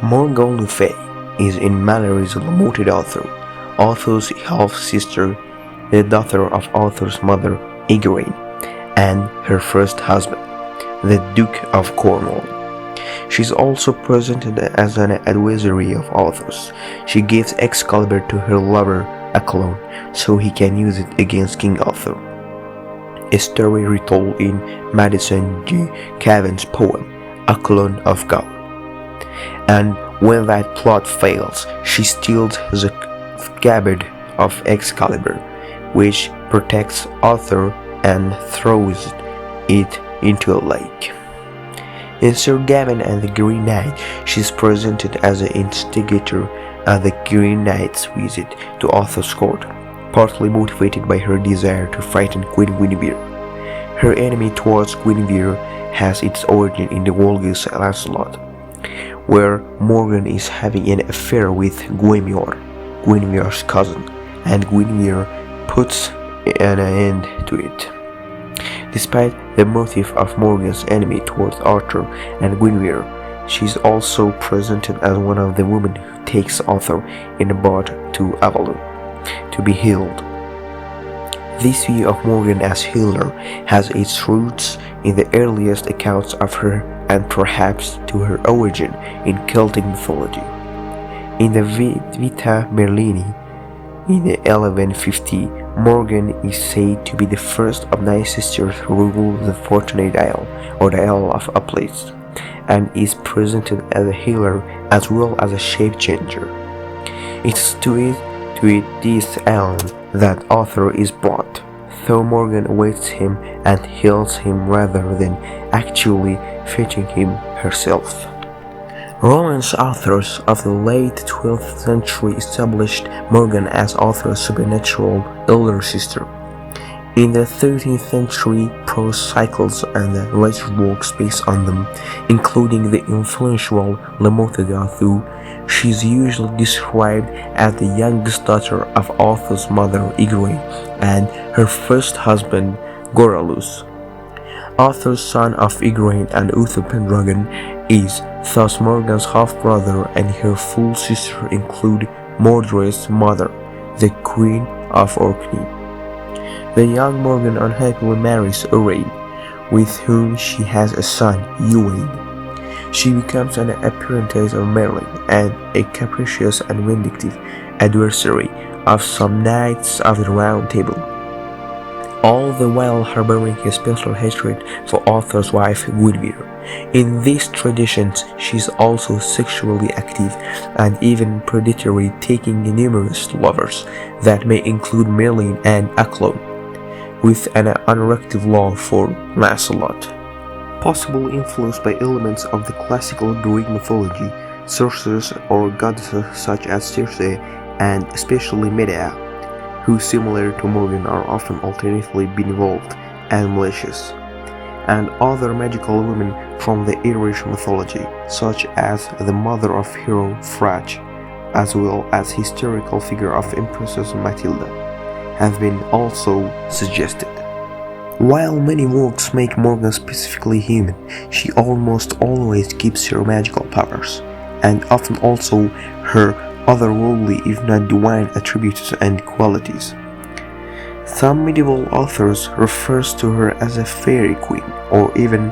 Morgan Le Fay is in mannerism Lamorak Arthur, Arthur's half-sister, the daughter of Arthur's mother, Igraine, and her first husband, the Duke of Cornwall. She is also presented as an adversary of Arthur's. She gives Excalibur to her lover Accolon so he can use it against King Arthur. A story retold in Madison G. Caven's poem, Accolon of Gaul. And when that plot fails, she steals the scabbard of Excalibur, which protects Arthur, and throws it into a lake. In Sir Gawain and the Green Knight, she is presented as the instigator of the Green Knight's visit to Arthur's court, partly motivated by her desire to frighten Queen Guinevere. Her enemy towards Guinevere has its origin in the Vulgus Lancelot, where Morgan is having an affair with Guinevere, Guinevere's cousin, and Guinevere puts an end to it. Despite the motive of Morgan's enemy towards Arthur and Guinevere, she is also presented as one of the women who takes Arthur in a boat to Avalon to be healed. This view of Morgan as healer has its roots in the earliest accounts of her and perhaps to her origin in Celtic mythology. In the Vita Merlini, in 1150, Morgan is said to be the first of 9 sisters who rule the Fortunate Isle, or the Isle of Uplights, and is presented as a healer as well as a shape changer. It's to this island that Arthur is brought, though Morgan awaits him and heals him rather than actually fetching him herself. Romance authors of the late 12th century established Morgan as Arthur's supernatural elder sister. In the 13th century, prose cycles and the later works based on them, including the influential lamorak Arthur, she is usually described as the youngest daughter of Arthur's mother Igraine and her first husband Goralus. Arthur's son of Igraine and Uther Pendragon is thus Morgan's half-brother, and her full sister include Mordred's mother, the Queen of Orkney. The young Morgan unhappily marries Owain, with whom she has a son, Ewain. She becomes an apprentice of Merlin and a capricious and vindictive adversary of some knights of the Round Table, all the while harboring a special hatred for Arthur's wife Guinevere. In these traditions, she is also sexually active and even predatory, taking numerous lovers that may include Merlin and Accolon, with an unrestricted love for Lancelot. Possibly influenced by elements of the classical Greek mythology, sorcerers or goddesses such as Circe and especially Medea, who similar to Morgan are often alternatively benevolent and malicious, and other magical women from the Irish mythology, such as the mother of hero Frigg, as well as historical figure of Empress Matilda, have been also suggested. While many works make Morgan specifically human, she almost always keeps her magical powers, and often also her otherworldly if not divine attributes and qualities. Some medieval authors refers to her as a fairy queen or even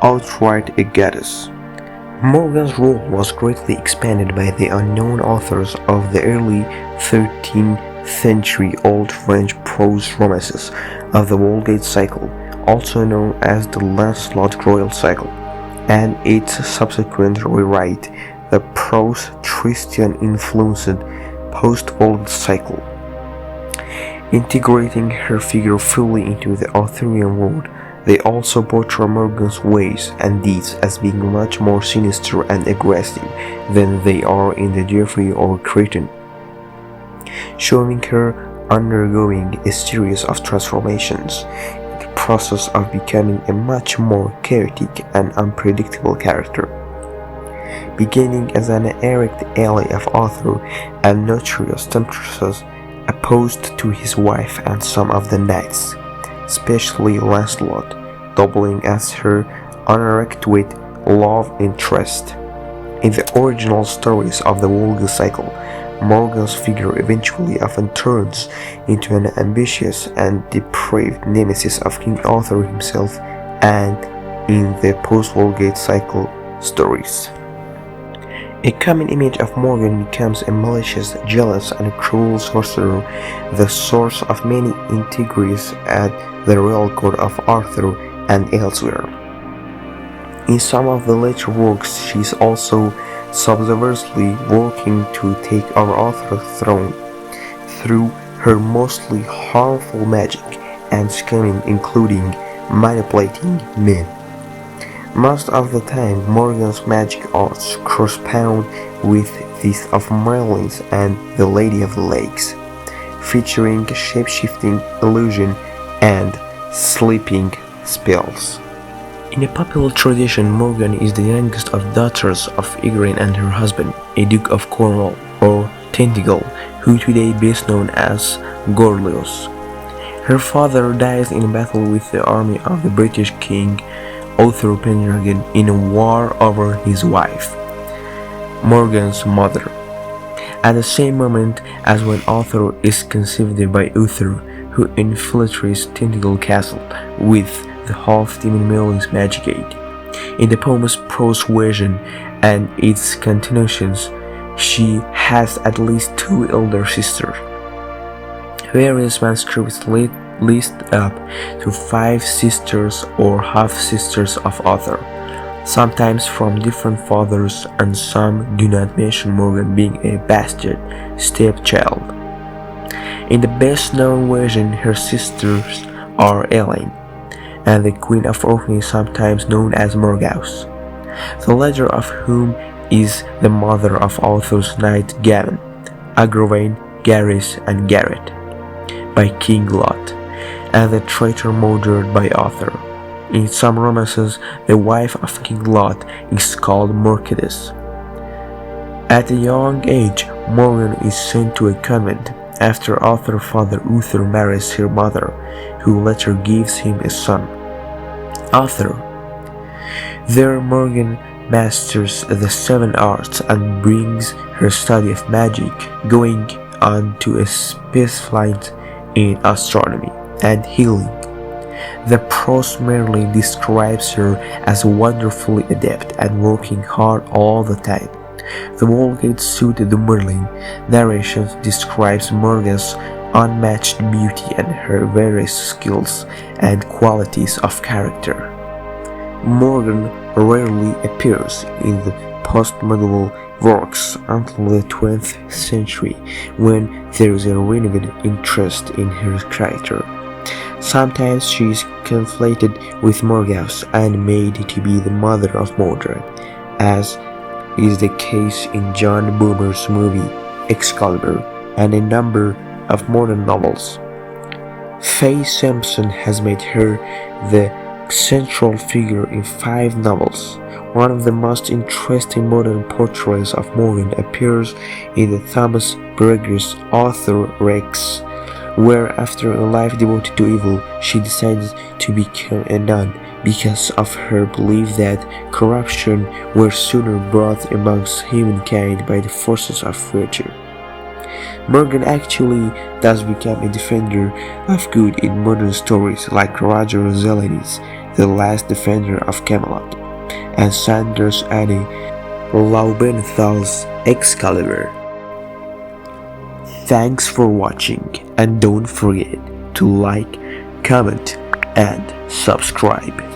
outright a goddess. Morgan's role was greatly expanded by the unknown authors of the early 13th century Old French prose romances of the Vulgate cycle, also known as the Lancelot Royal cycle, and its subsequent rewrite, the prose Tristan-influenced post-Vulgate cycle. Integrating her figure fully into the Arthurian world, they also portray Morgan's ways and deeds as being much more sinister and aggressive than they are in the Geoffrey or Cretan, showing her undergoing a series of transformations in the process of becoming a much more chaotic and unpredictable character. Beginning as an erect ally of Arthur and notorious temptress opposed to his wife and some of the knights, especially Lancelot, doubling as her unerected love interest. In the original stories of the Vulgar cycle, Morgan's figure eventually often turns into an ambitious and depraved nemesis of King Arthur himself, and in the post-Vulgate cycle stories. A common image of Morgan becomes a malicious, jealous, and cruel sorcerer, the source of many intrigues at the royal court of Arthur and elsewhere. In some of the later works, she is also subversively working to take over Arthur's throne through her mostly harmful magic and scheming, including manipulating men. Most of the time, Morgan's magic arts correspond with these of Merlin's and the Lady of the Lakes, featuring shape-shifting illusion and sleeping spells. In a popular tradition, Morgan is the youngest of daughters of Igraine and her husband, a Duke of Cornwall, or Tintagel, who today best known as Gorlius. Her father dies in battle with the army of the British King Arthur Pendragon in a war over his wife, Morgan's mother. At the same moment as when Arthur is conceived by Uther, who infiltrates Tintagel Castle with the half-demon Merlin's magic aid. In the poem's prose version and its continuations, she has at least 2 elder sisters. Various manuscripts list up to 5 sisters or half-sisters of Arthur, sometimes from different fathers, and some do not mention Morgan being a bastard stepchild. In the best-known version, her sisters are Elaine and the Queen of Orkney, sometimes known as Morgause, the latter of whom is the mother of Arthur's knight Gawain, Agravain, Gareth, and Garrett by King Lot, and the traitor murdered by Arthur. In some romances, the wife of King Lot is called Mercedes. At a young age, Morgan is sent to a convent after Arthur's father Uther marries her mother, who later gives him a son, Arthur. There Morgan masters the 7 arts and brings her study of magic, going on to a specialize in astronomy and healing. The prose merely describes her as wonderfully adept and working hard all the time. The Vulgate suit the Merlin narration describes Morgan's unmatched beauty and her various skills and qualities of character. Morgan rarely appears in the post-medieval works until the 20th century, when there is a renewed interest in her character. Sometimes she is conflated with Morgause and made to be the mother of Mordred, as is the case in John Boomer's movie Excalibur and a number of modern novels. Faye Sampson has made her the central figure in 5 novels. One of the most interesting modern portraits of Morgan appears in the Thomas Berger's Arthur Rex, where after a life devoted to evil, she decides to become a nun because of her belief that corruption were sooner brought amongst humankind by the forces of virtue. Morgan actually does become a defender of good in modern stories like Roger Zelany's The Last Defender of Camelot and Sanders Annie Laubenthal's Excalibur. Thanks for watching, and don't forget to like, comment, and subscribe.